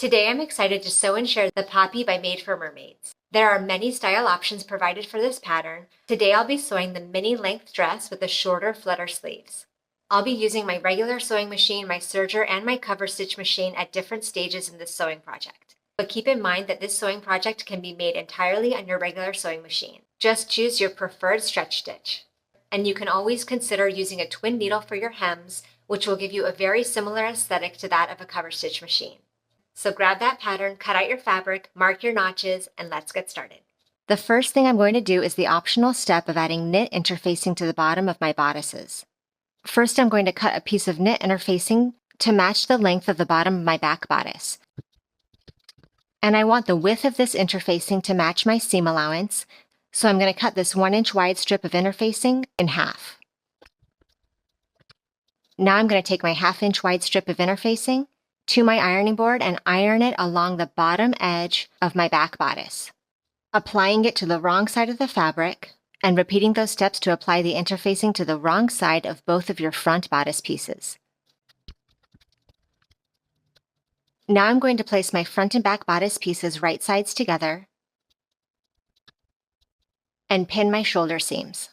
Today I'm excited to sew and share the Poppy by Made for Mermaids. There are many style options provided for this pattern. Today I'll be sewing the mini length dress with the shorter flutter sleeves. I'll be using my regular sewing machine, my serger, and my cover stitch machine at different stages in this sewing project. But keep in mind that this sewing project can be made entirely on your regular sewing machine. Just choose your preferred stretch stitch. And you can always consider using a twin needle for your hems, which will give you a very similar aesthetic to that of a cover stitch machine. So grab that pattern, cut out your fabric, mark your notches, and let's get started. The first thing I'm going to do is the optional step of adding knit interfacing to the bottom of my bodices. First, I'm going to cut a piece of knit interfacing to match the length of the bottom of my back bodice. And I want the width of this interfacing to match my seam allowance, so I'm going to cut this 1-inch wide strip of interfacing in half. Now I'm going to take my 1/2-inch wide strip of interfacing to my ironing board and iron it along the bottom edge of my back bodice, applying it to the wrong side of the fabric and repeating those steps to apply the interfacing to the wrong side of both of your front bodice pieces. Now I'm going to place my front and back bodice pieces right sides together and pin my shoulder seams.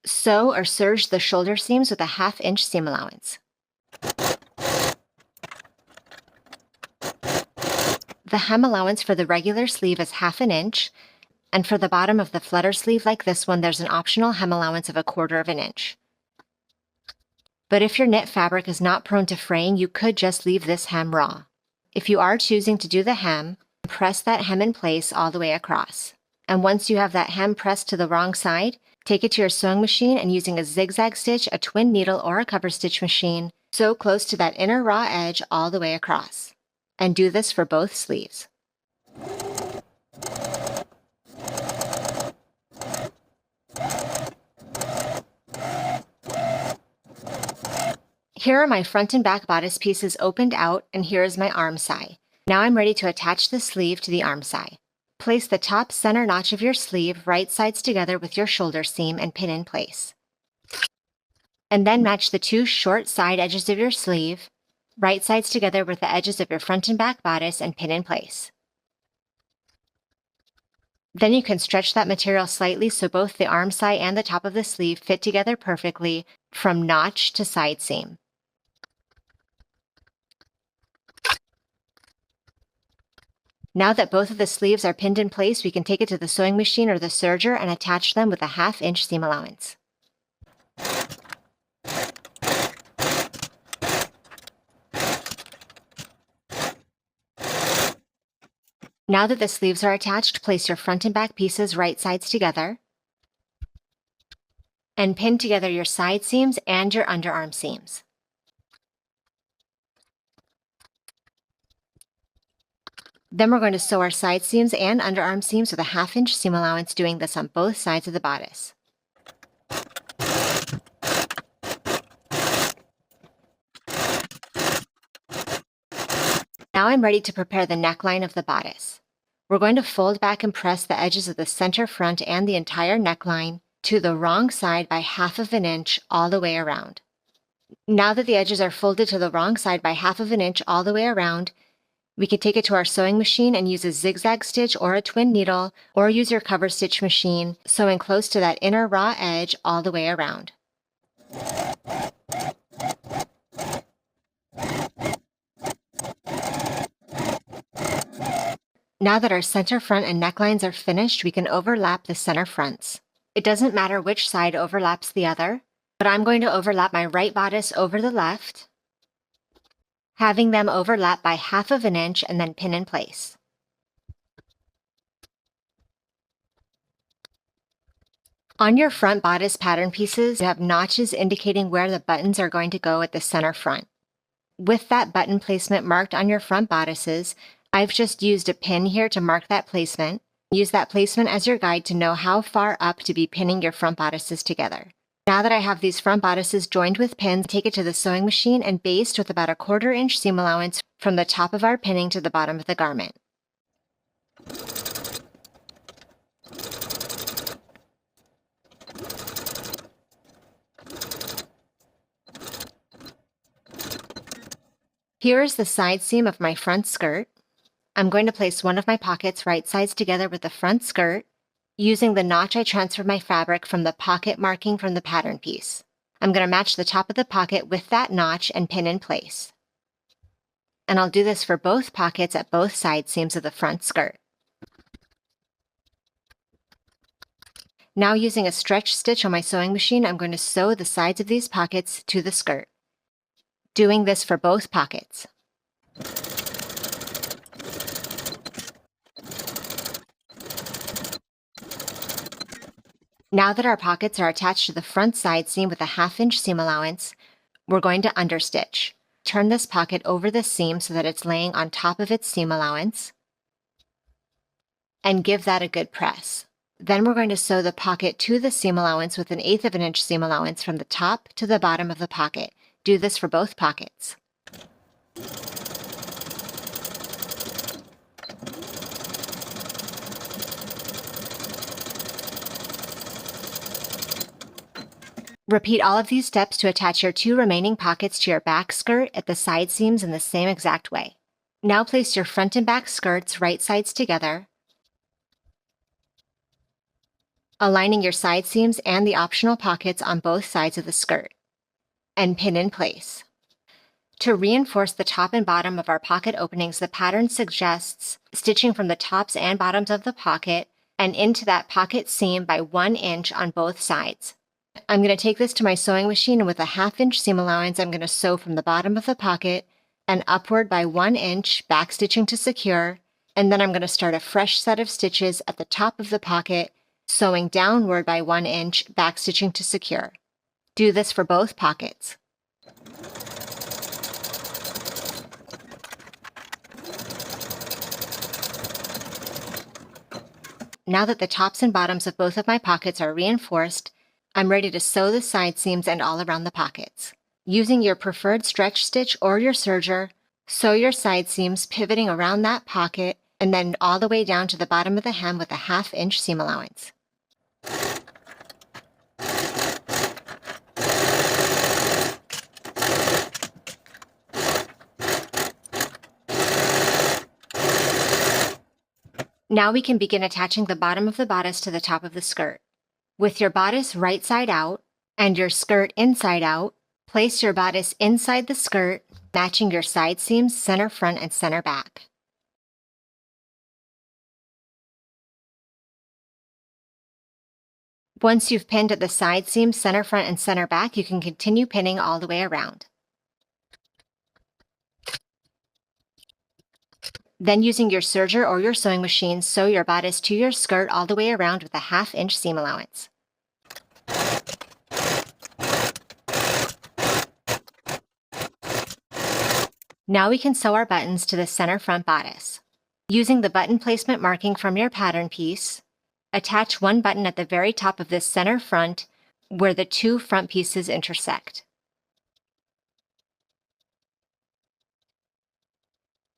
Sew or serge the shoulder seams with a 1/2-inch seam allowance. The hem allowance for the regular sleeve is 1/2 inch, and for the bottom of the flutter sleeve like this one, there's an optional hem allowance of 1/4 inch. But if your knit fabric is not prone to fraying, you could just leave this hem raw. If you are choosing to do the hem, press that hem in place all the way across. And once you have that hem pressed to the wrong side, take it to your sewing machine and using a zigzag stitch, a twin needle, or a cover stitch machine, sew close to that inner raw edge all the way across. And do this for both sleeves. Here are my front and back bodice pieces opened out, and here is my arm side. Now I'm ready to attach the sleeve to the arm side. Place the top center notch of your sleeve right sides together with your shoulder seam and pin in place. And then match the two short side edges of your sleeve right sides together with the edges of your front and back bodice and pin in place. Then you can stretch that material slightly so both the arm side and the top of the sleeve fit together perfectly from notch to side seam. Now that both of the sleeves are pinned in place, we can take it to the sewing machine or the serger and attach them with a 1/2-inch seam allowance. Now that the sleeves are attached, place your front and back pieces right sides together and pin together your side seams and your underarm seams. Then we're going to sew our side seams and underarm seams with a 1/2-inch seam allowance, doing this on both sides of the bodice. Now I'm ready to prepare the neckline of the bodice. We're going to fold back and press the edges of the center front and the entire neckline to the wrong side by 1/2 inch all the way around. Now that the edges are folded to the wrong side by 1/2 inch all the way around, we can take it to our sewing machine and use a zigzag stitch or a twin needle, or use your cover stitch machine, sewing close to that inner raw edge all the way around. Now that our center front and necklines are finished, we can overlap the center fronts. It doesn't matter which side overlaps the other, but I'm going to overlap my right bodice over the left, having them overlap by 1/2 inch and then pin in place. On your front bodice pattern pieces, you have notches indicating where the buttons are going to go at the center front. With that button placement marked on your front bodices, I've just used a pin here to mark that placement. Use that placement as your guide to know how far up to be pinning your front bodices together. Now that I have these front bodices joined with pins, take it to the sewing machine and baste with about a 1/4 inch seam allowance from the top of our pinning to the bottom of the garment. Here is the side seam of my front skirt. I'm going to place one of my pockets right sides together with the front skirt, using the notch I transferred my fabric from the pocket marking from the pattern piece. I'm going to match the top of the pocket with that notch and pin in place. And I'll do this for both pockets at both side seams of the front skirt. Now, using a stretch stitch on my sewing machine, I'm going to sew the sides of these pockets to the skirt. Doing this for both pockets. Now that our pockets are attached to the front side seam with a 1/2-inch seam allowance, we're going to understitch. Turn this pocket over the seam so that it's laying on top of its seam allowance, and give that a good press. Then we're going to sew the pocket to the seam allowance with 1/8 of an inch seam allowance from the top to the bottom of the pocket. Do this for both pockets. Repeat all of these steps to attach your 2 remaining pockets to your back skirt at the side seams in the same exact way. Now place your front and back skirts right sides together, aligning your side seams and the optional pockets on both sides of the skirt, and pin in place. To reinforce the top and bottom of our pocket openings, the pattern suggests stitching from the tops and bottoms of the pocket and into that pocket seam by 1 inch on both sides. I'm going to take this to my sewing machine, and with a 1/2-inch seam allowance, I'm going to sew from the bottom of the pocket and upward by 1 inch, back stitching to secure, and then I'm going to start a fresh set of stitches at the top of the pocket, sewing downward by 1 inch, back stitching to secure. Do this for both pockets. Now that the tops and bottoms of both of my pockets are reinforced, I'm ready to sew the side seams and all around the pockets. Using your preferred stretch stitch or your serger, sew your side seams pivoting around that pocket and then all the way down to the bottom of the hem with a 1/2-inch seam allowance. Now we can begin attaching the bottom of the bodice to the top of the skirt. With your bodice right side out and your skirt inside out, place your bodice inside the skirt, matching your side seams center front and center back. Once you've pinned at the side seams center front and center back, you can continue pinning all the way around. Then, using your serger or your sewing machine, sew your bodice to your skirt all the way around with a 1/2-inch seam allowance. Now we can sew our buttons to the center front bodice. Using the button placement marking from your pattern piece, attach one button at the very top of this center front where the 2 front pieces intersect.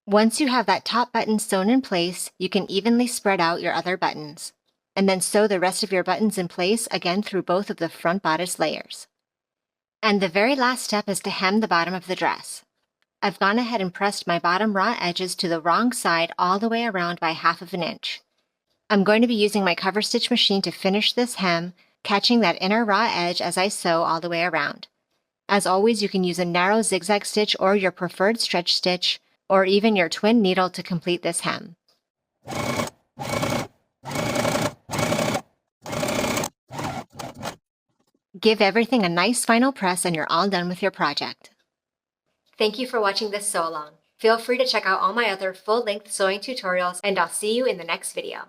Once you have that top button sewn in place, you can evenly spread out your other buttons, and then sew the rest of your buttons in place again through both of the front bodice layers. And the very last step is to hem the bottom of the dress. I've gone ahead and pressed my bottom raw edges to the wrong side all the way around by 1/2 inch. I'm going to be using my cover stitch machine to finish this hem, catching that inner raw edge as I sew all the way around. As always, you can use a narrow zigzag stitch or your preferred stretch stitch, or even your twin needle to complete this hem. Give everything a nice final press and you're all done with your project. Thank you for watching this sew along. Feel free to check out all my other full-length sewing tutorials, and I'll see you in the next video.